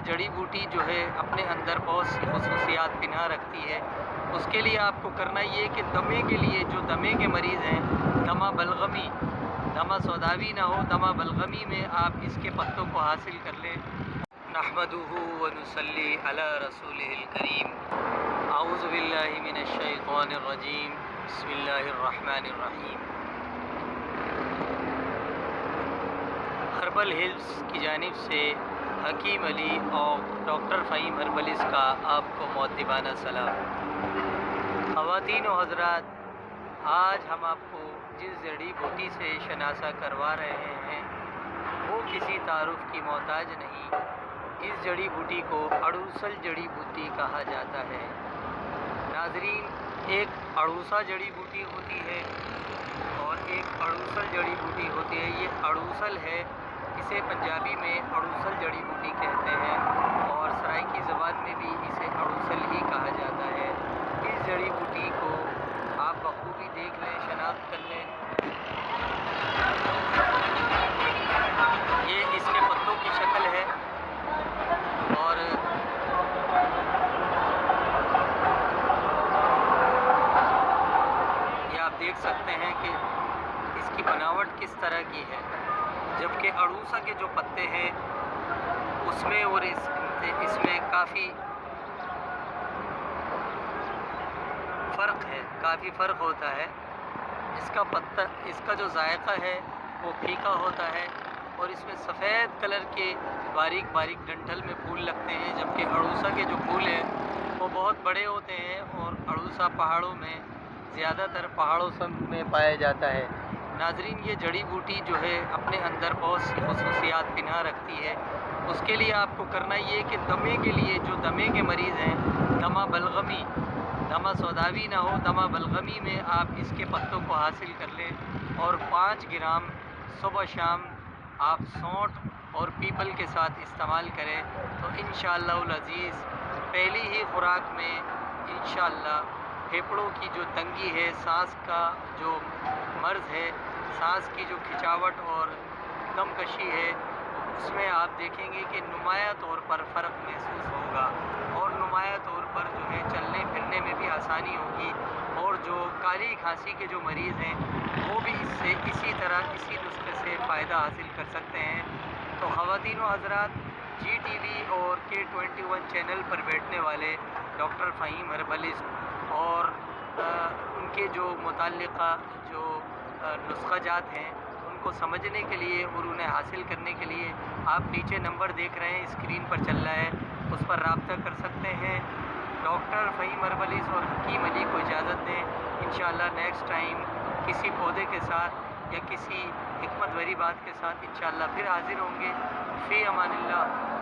جڑی بوٹی جو ہے اپنے اندر بہت سی خصوصیات پنہا رکھتی ہے۔ اس کے لیے آپ کو کرنا یہ کہ دمے کے لیے جو دمے کے مریض ہیں، دمہ بلغمی، دمہ سوداوی نہ ہو، دمہ بلغمی میں آپ اس کے پتوں کو حاصل کر لیں۔ نحمدہ ونصلی علی رسولہ الکریم۔ اعوذ باللہ من الشیطان الرجیم، بسم اللہ الرحمن الرحیم۔ ہربل ہلز کی جانب سے حکیم علی اور ڈاکٹر فہیم ہربلسٹ کا آپ کو مؤدبانہ سلام۔ خواتین و حضرات، آج ہم آپ کو جس جڑی بوٹی سے شناسہ کروا رہے ہیں وہ کسی تعارف کی محتاج نہیں۔ اس جڑی بوٹی کو اڑوسل جڑی بوٹی کہا جاتا ہے۔ ناظرین، ایک اڑوسا جڑی بوٹی ہوتی ہے اور ایک اڑوسل جڑی بوٹی ہوتی ہے۔ یہ اڑوسل ہے، اسے پنجابی میں اڑوسل جڑی بوٹی کہتے ہیں اور سرائکی زبان میں بھی اسے اڑوسل ہی کہا جاتا ہے۔ اس جڑی بوٹی کو آپ بخوبی دیکھ لیں، شناخت کر لیں۔ یہ اس کے پتوں کی شکل ہے اور یہ آپ دیکھ سکتے ہیں کہ اس کی بناوٹ کس طرح کی ہے، جبکہ اڑوسا کے جو پتے ہیں اس میں اور اس میں کافی فرق ہے، کافی فرق ہوتا ہے۔ اس کا جو ذائقہ ہے وہ پھیکا ہوتا ہے اور اس میں سفید کلر کے باریک باریک ڈنٹھل میں پھول لگتے ہیں، جبکہ اڑوسا کے جو پھول ہیں وہ بہت بڑے ہوتے ہیں اور اڑوسا پہاڑوں میں، زیادہ تر پہاڑوں میں پایا جاتا ہے۔ ناظرین، یہ جڑی بوٹی جو ہے اپنے اندر بہت سی خصوصیات پنہا رکھتی ہے۔ اس کے لیے آپ کو کرنا یہ کہ دمے کے لیے جو دمے کے مریض ہیں، دمہ بلغمی، دمہ سوداوی نہ ہو، دمہ بلغمی میں آپ اس کے پتوں کو حاصل کر لیں اور 5 گرام صبح شام آپ سونٹ اور پیپل کے ساتھ استعمال کریں تو انشاءاللہ العزیز پہلی ہی خوراک میں انشاءاللہ پھیپھڑوں کی جو تنگی ہے، سانس کا جو مرض ہے، سانس کی جو کھچاوٹ اور دم کشی ہے، اس میں آپ دیکھیں گے کہ نمایاں طور پر فرق محسوس ہوگا اور نمایاں طور پر جو ہے چلنے پھرنے میں بھی آسانی ہوگی، اور جو کالی کھانسی کے جو مریض ہیں وہ بھی اس سے اسی طرح اسی نسخے سے فائدہ حاصل کر سکتے ہیں۔ تو خواتین و حضرات، جی ٹی وی اور K21 چینل پر بیٹھنے والے ڈاکٹر فہیم ہربلسٹ اور ان کے جو متعلقہ جو نسخہ جات ہیں ان کو سمجھنے کے لیے اور انہیں حاصل کرنے کے لیے آپ نیچے نمبر دیکھ رہے ہیں، اسکرین پر چل رہا ہے، اس پر رابطہ کر سکتے ہیں۔ ڈاکٹر فہیم ہربلسٹ اور حکیم علی کو اجازت دیں، انشاءاللہ نیکسٹ ٹائم کسی پودے کے ساتھ یا کسی حکمت بھری بات کے ساتھ انشاءاللہ پھر حاضر ہوں گے۔ فی امان اللہ۔